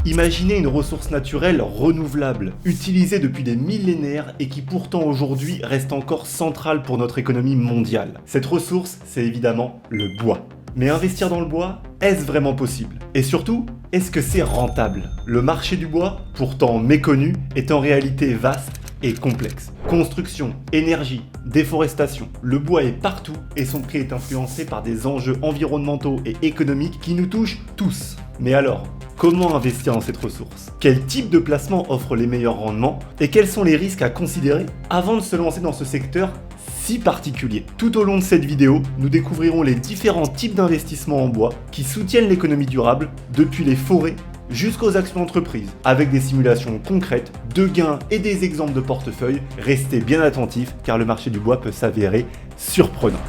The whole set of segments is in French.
Imaginez une ressource naturelle renouvelable, utilisée depuis des millénaires et qui pourtant aujourd'hui reste encore centrale pour notre économie mondiale. Cette ressource, c'est évidemment le bois. Mais investir dans le bois, est-ce vraiment possible? Et surtout, est-ce que c'est rentable? Le marché du bois, pourtant méconnu, est en réalité vaste et complexe. Construction, énergie, déforestation, le bois est partout et son prix est influencé par des enjeux environnementaux et économiques qui nous touchent tous. Mais alors, comment investir dans cette ressource? Quel type de placement offre les meilleurs rendements? Et quels sont les risques à considérer avant de se lancer dans ce secteur si particulier? Tout au long de cette vidéo, nous découvrirons les différents types d'investissements en bois qui soutiennent l'économie durable, depuis les forêts jusqu'aux actions d'entreprise, avec des simulations concrètes, de gains et des exemples de portefeuille. Restez bien attentifs car le marché du bois peut s'avérer surprenant.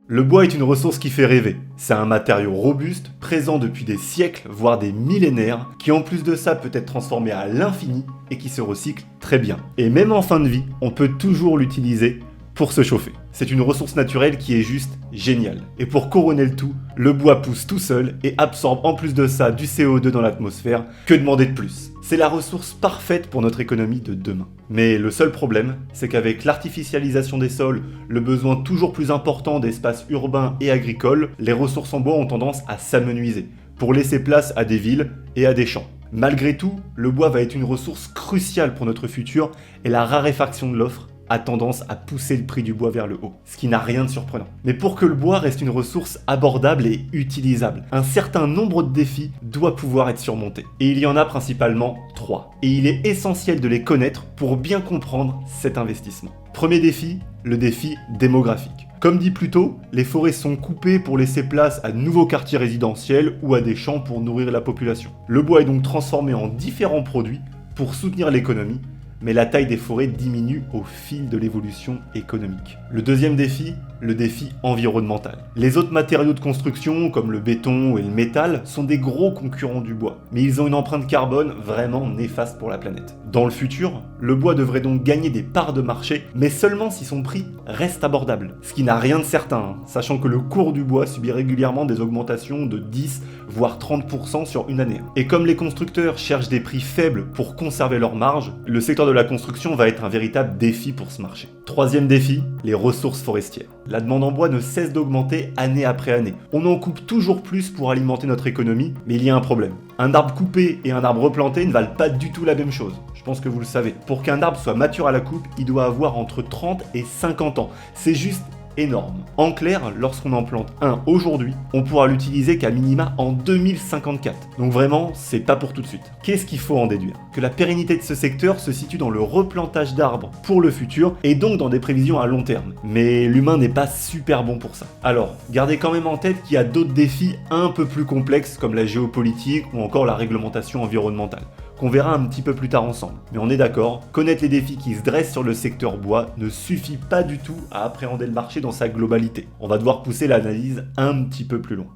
Le bois est une ressource qui fait rêver. C'est un matériau robuste, présent depuis des siècles, voire des millénaires, qui en plus de ça peut être transformé à l'infini et qui se recycle très bien. Et même en fin de vie, on peut toujours l'utiliser pour se chauffer. C'est une ressource naturelle qui est juste géniale. Et pour couronner le tout, le bois pousse tout seul et absorbe en plus de ça du CO2 dans l'atmosphère. Que demander de plus? C'est la ressource parfaite pour notre économie de demain. Mais le seul problème, c'est qu'avec l'artificialisation des sols, le besoin toujours plus important d'espaces urbains et agricoles, les ressources en bois ont tendance à s'amenuiser, pour laisser place à des villes et à des champs. Malgré tout, le bois va être une ressource cruciale pour notre futur et la raréfaction de l'offre a tendance à pousser le prix du bois vers le haut, ce qui n'a rien de surprenant. Mais pour que le bois reste une ressource abordable et utilisable, un certain nombre de défis doit pouvoir être surmonté. Et il y en a principalement 3. Et il est essentiel de les connaître pour bien comprendre cet investissement. Premier défi, le défi démographique. Comme dit plus tôt, les forêts sont coupées pour laisser place à de nouveaux quartiers résidentiels ou à des champs pour nourrir la population. Le bois est donc transformé en différents produits pour soutenir l'économie, mais la taille des forêts diminue au fil de l'évolution économique. Le deuxième défi, le défi environnemental. Les autres matériaux de construction, comme le béton et le métal, sont des gros concurrents du bois, mais ils ont une empreinte carbone vraiment néfaste pour la planète. Dans le futur, le bois devrait donc gagner des parts de marché, mais seulement si son prix reste abordable. Ce qui n'a rien de certain, sachant que le cours du bois subit régulièrement des augmentations de 10 voire 30% sur une année. Et comme les constructeurs cherchent des prix faibles pour conserver leurs marges, le secteur de la construction va être un véritable défi pour ce marché. Troisième défi, les ressources forestières. La demande en bois ne cesse d'augmenter année après année. On en coupe toujours plus pour alimenter notre économie, mais il y a un problème. Un arbre coupé et un arbre replanté ne valent pas du tout la même chose. Je pense que vous le savez. Pour qu'un arbre soit mature à la coupe, il doit avoir entre 30 et 50 ans. C'est juste énorme. En clair, lorsqu'on en plante un aujourd'hui, on pourra l'utiliser qu'à minima en 2054. Donc vraiment, c'est pas pour tout de suite. Qu'est-ce qu'il faut en déduire? Que la pérennité de ce secteur se situe dans le replantage d'arbres pour le futur et donc dans des prévisions à long terme. Mais l'humain n'est pas super bon pour ça. Alors, gardez quand même en tête qu'il y a d'autres défis un peu plus complexes comme la géopolitique ou encore la réglementation environnementale, qu'on verra un petit peu plus tard ensemble. Mais on est d'accord, connaître les défis qui se dressent sur le secteur bois ne suffit pas du tout à appréhender le marché dans sa globalité. On va devoir pousser l'analyse un petit peu plus loin.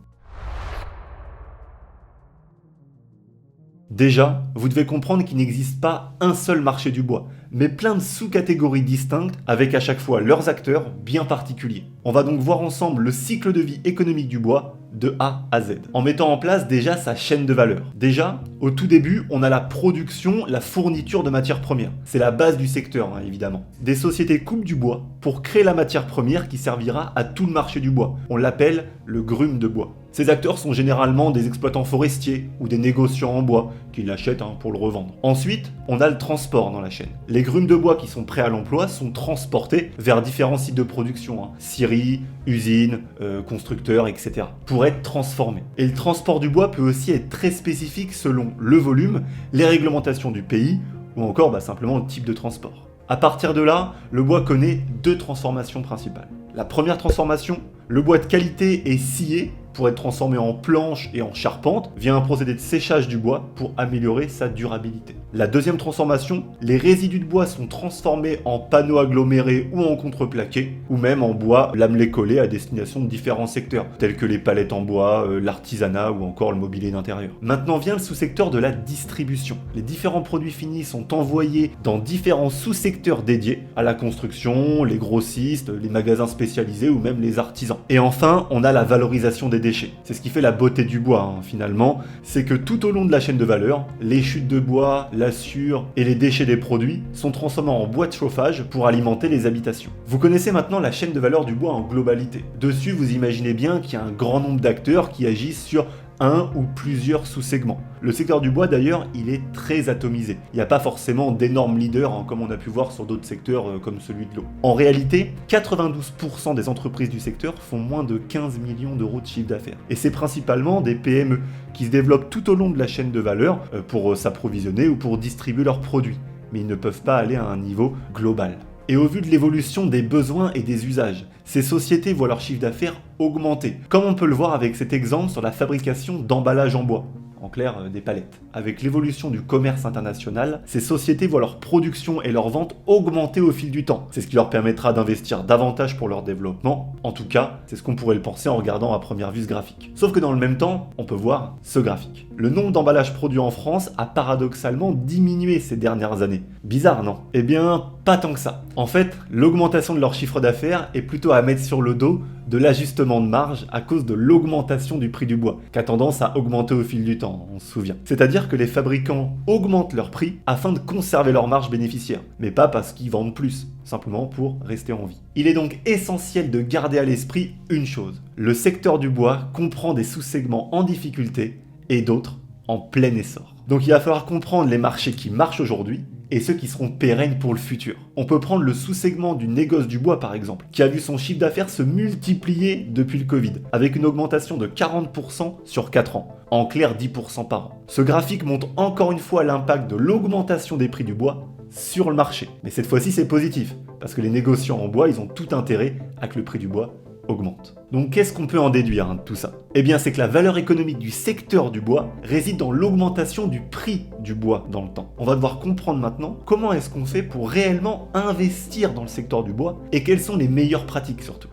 Déjà, vous devez comprendre qu'il n'existe pas un seul marché du bois, mais plein de sous-catégories distinctes avec à chaque fois leurs acteurs bien particuliers. On va donc voir ensemble le cycle de vie économique du bois de A à Z, en mettant en place déjà sa chaîne de valeur. Déjà, au tout début, on a la production, la fourniture de matières premières. C'est la base du secteur, évidemment. Des sociétés coupent du bois pour créer la matière première qui servira à tout le marché du bois. On l'appelle le grume de bois. Ces acteurs sont généralement des exploitants forestiers ou des négociants en bois qui l'achètent pour le revendre. Ensuite, on a le transport dans la chaîne. Les grumes de bois qui sont prêts à l'emploi sont transportés vers différents sites de production, scieries, usines, constructeurs, etc. pour être transformés. Et le transport du bois peut aussi être très spécifique selon le volume, les réglementations du pays ou encore simplement le type de transport. À partir de là, le bois connaît deux transformations principales. La première transformation, le bois de qualité est scié pour être transformé en planche et en charpente via un procédé de séchage du bois pour améliorer sa durabilité. La deuxième transformation, les résidus de bois sont transformés en panneaux agglomérés ou en contreplaqué, ou même en bois lamelé collé à destination de différents secteurs, tels que les palettes en bois, l'artisanat ou encore le mobilier d'intérieur. Maintenant vient le sous-secteur de la distribution. Les différents produits finis sont envoyés dans différents sous-secteurs dédiés à la construction, les grossistes, les magasins spécialisés ou même les artisans. Et enfin, on a la valorisation des déchets. déchets. C'est ce qui fait la beauté du bois, finalement, c'est que tout au long de la chaîne de valeur, les chutes de bois, la sciure et les déchets des produits sont transformés en bois de chauffage pour alimenter les habitations. Vous connaissez maintenant la chaîne de valeur du bois en globalité. Dessus, vous imaginez bien qu'il y a un grand nombre d'acteurs qui agissent sur un ou plusieurs sous-segments. Le secteur du bois d'ailleurs, il est très atomisé. Il n'y a pas forcément d'énormes leaders comme on a pu voir sur d'autres secteurs comme celui de l'eau. En réalité, 92% des entreprises du secteur font moins de 15 millions d'euros de chiffre d'affaires. Et c'est principalement des PME qui se développent tout au long de la chaîne de valeur pour s'approvisionner ou pour distribuer leurs produits. Mais ils ne peuvent pas aller à un niveau global. Et au vu de l'évolution des besoins et des usages, ces sociétés voient leur chiffre d'affaires augmenter, comme on peut le voir avec cet exemple sur la fabrication d'emballages en bois. En clair, des palettes. Avec l'évolution du commerce international, ces sociétés voient leur production et leur vente augmenter au fil du temps. C'est ce qui leur permettra d'investir davantage pour leur développement. En tout cas, c'est ce qu'on pourrait le penser en regardant à première vue ce graphique. Sauf que dans le même temps, on peut voir ce graphique. Le nombre d'emballages produits en France a paradoxalement diminué ces dernières années. Bizarre, non? Eh bien, pas tant que ça. En fait, l'augmentation de leur chiffre d'affaires est plutôt à mettre sur le dos de l'ajustement de marge à cause de l'augmentation du prix du bois, qui a tendance à augmenter au fil du temps, on se souvient. C'est-à-dire que les fabricants augmentent leur prix afin de conserver leur marge bénéficiaire, mais pas parce qu'ils vendent plus, simplement pour rester en vie. Il est donc essentiel de garder à l'esprit une chose. Le secteur du bois comprend des sous-segments en difficulté et d'autres en plein essor. Donc il va falloir comprendre les marchés qui marchent aujourd'hui et ceux qui seront pérennes pour le futur. On peut prendre le sous-segment du négoce du bois par exemple, qui a vu son chiffre d'affaires se multiplier depuis le Covid, avec une augmentation de 40% sur 4 ans, en clair 10% par an. Ce graphique montre encore une fois l'impact de l'augmentation des prix du bois sur le marché. Mais cette fois-ci c'est positif, parce que les négociants en bois, ils ont tout intérêt à que le prix du bois augmente. Donc qu'est-ce qu'on peut en déduire de tout ça? Eh bien c'est que la valeur économique du secteur du bois réside dans l'augmentation du prix du bois dans le temps. On va devoir comprendre maintenant comment est-ce qu'on fait pour réellement investir dans le secteur du bois et quelles sont les meilleures pratiques surtout.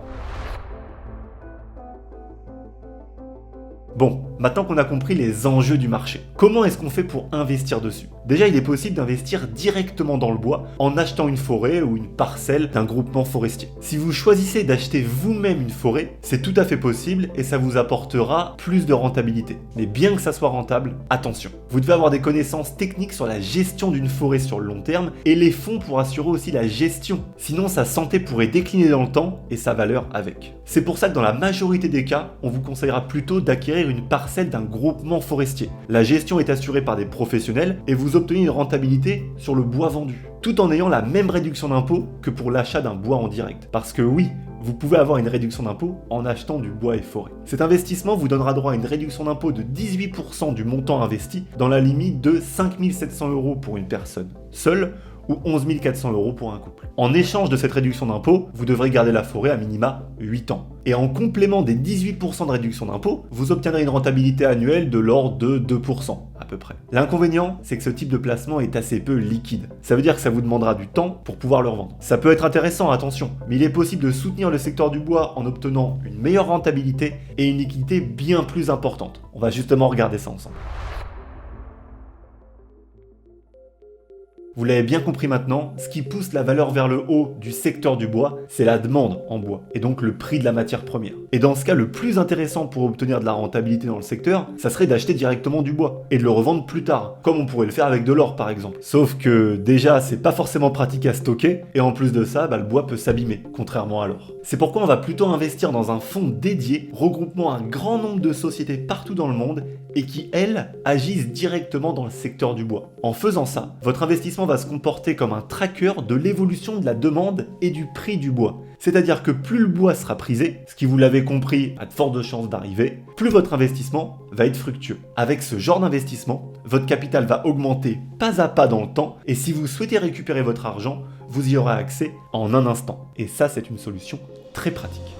Bon, maintenant qu'on a compris les enjeux du marché, comment est-ce qu'on fait pour investir dessus? Déjà, il est possible d'investir directement dans le bois en achetant une forêt ou une parcelle d'un groupement forestier. Si vous choisissez d'acheter vous-même une forêt, c'est tout à fait possible et ça vous apportera plus de rentabilité. Mais bien que ça soit rentable, attention. Vous devez avoir des connaissances techniques sur la gestion d'une forêt sur le long terme et les fonds pour assurer aussi la gestion. Sinon, sa santé pourrait décliner dans le temps et sa valeur avec. C'est pour ça que dans la majorité des cas, on vous conseillera plutôt d'acquérir une parcelle d'un groupement forestier. La gestion est assurée par des professionnels et vous obtenez une rentabilité sur le bois vendu, tout en ayant la même réduction d'impôt que pour l'achat d'un bois en direct. Parce que oui, vous pouvez avoir une réduction d'impôt en achetant du bois et forêt. Cet investissement vous donnera droit à une réduction d'impôt de 18% du montant investi dans la limite de 5 700 € pour une personne seule ou 11 400 € pour un couple. En échange de cette réduction d'impôt, vous devrez garder la forêt à minima 8 ans. Et en complément des 18% de réduction d'impôt, vous obtiendrez une rentabilité annuelle de l'ordre de 2% à peu près. L'inconvénient, c'est que ce type de placement est assez peu liquide. Ça veut dire que ça vous demandera du temps pour pouvoir le revendre. Ça peut être intéressant, attention, mais il est possible de soutenir le secteur du bois en obtenant une meilleure rentabilité et une liquidité bien plus importante. On va justement regarder ça ensemble. Vous l'avez bien compris maintenant, ce qui pousse la valeur vers le haut du secteur du bois, c'est la demande en bois, et donc le prix de la matière première. Et dans ce cas, le plus intéressant pour obtenir de la rentabilité dans le secteur, ça serait d'acheter directement du bois, et de le revendre plus tard, comme on pourrait le faire avec de l'or par exemple. Sauf que déjà, c'est pas forcément pratique à stocker, et en plus de ça, le bois peut s'abîmer, contrairement à l'or. C'est pourquoi on va plutôt investir dans un fonds dédié, regroupant un grand nombre de sociétés partout dans le monde, et qui, elles, agissent directement dans le secteur du bois. En faisant ça, votre investissement va se comporter comme un tracker de l'évolution de la demande et du prix du bois. C'est-à-dire que plus le bois sera prisé, ce qui vous l'avez compris a de fortes chances d'arriver, plus votre investissement va être fructueux. Avec ce genre d'investissement, votre capital va augmenter pas à pas dans le temps et si vous souhaitez récupérer votre argent, vous y aurez accès en un instant. Et ça, c'est une solution très pratique.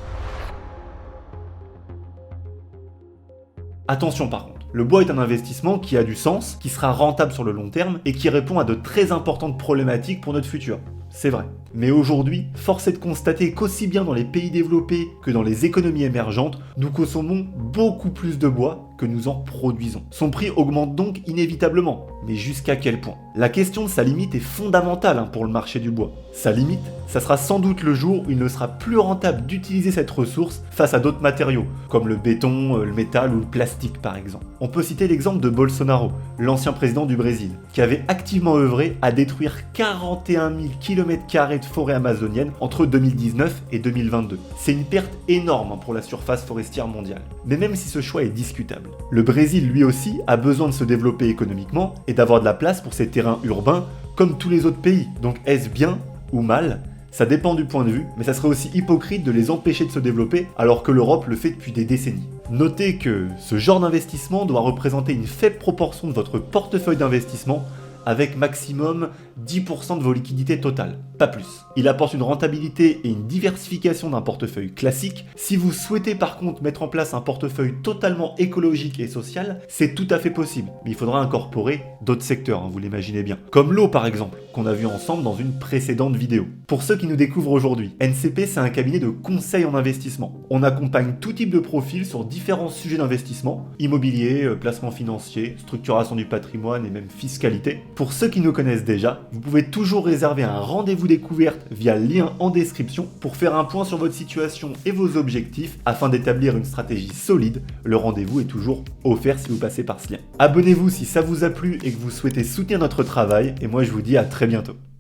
Attention par contre, le bois est un investissement qui a du sens, qui sera rentable sur le long terme et qui répond à de très importantes problématiques pour notre futur. C'est vrai. Mais aujourd'hui, force est de constater qu'aussi bien dans les pays développés que dans les économies émergentes, nous consommons beaucoup plus de bois que nous en produisons. Son prix augmente donc inévitablement, mais jusqu'à quel point? La question de sa limite est fondamentale pour le marché du bois. Sa limite, ça sera sans doute le jour où il ne sera plus rentable d'utiliser cette ressource face à d'autres matériaux, comme le béton, le métal ou le plastique par exemple. On peut citer l'exemple de Bolsonaro, l'ancien président du Brésil, qui avait activement œuvré à détruire 41 000 km² de forêt amazonienne entre 2019 et 2022. C'est une perte énorme pour la surface forestière mondiale. Mais même si ce choix est discutable, le Brésil lui aussi a besoin de se développer économiquement et d'avoir de la place pour ses terrains urbains comme tous les autres pays. Donc est-ce bien ou mal? Ça dépend du point de vue, mais ça serait aussi hypocrite de les empêcher de se développer alors que l'Europe le fait depuis des décennies. Notez que ce genre d'investissement doit représenter une faible proportion de votre portefeuille d'investissement avec maximum 10% de vos liquidités totales, pas plus. Il apporte une rentabilité et une diversification d'un portefeuille classique. Si vous souhaitez par contre mettre en place un portefeuille totalement écologique et social, c'est tout à fait possible. Mais il faudra incorporer d'autres secteurs, vous l'imaginez bien. Comme l'eau par exemple, qu'on a vu ensemble dans une précédente vidéo. Pour ceux qui nous découvrent aujourd'hui, NCP c'est un cabinet de conseil en investissement. On accompagne tout type de profil sur différents sujets d'investissement, immobilier, placement financier, structuration du patrimoine et même fiscalité. Pour ceux qui nous connaissent déjà, vous pouvez toujours réserver un rendez-vous découverte via le lien en description pour faire un point sur votre situation et vos objectifs afin d'établir une stratégie solide. Le rendez-vous est toujours offert si vous passez par ce lien. Abonnez-vous si ça vous a plu et que vous souhaitez soutenir notre travail et moi je vous dis à très bientôt.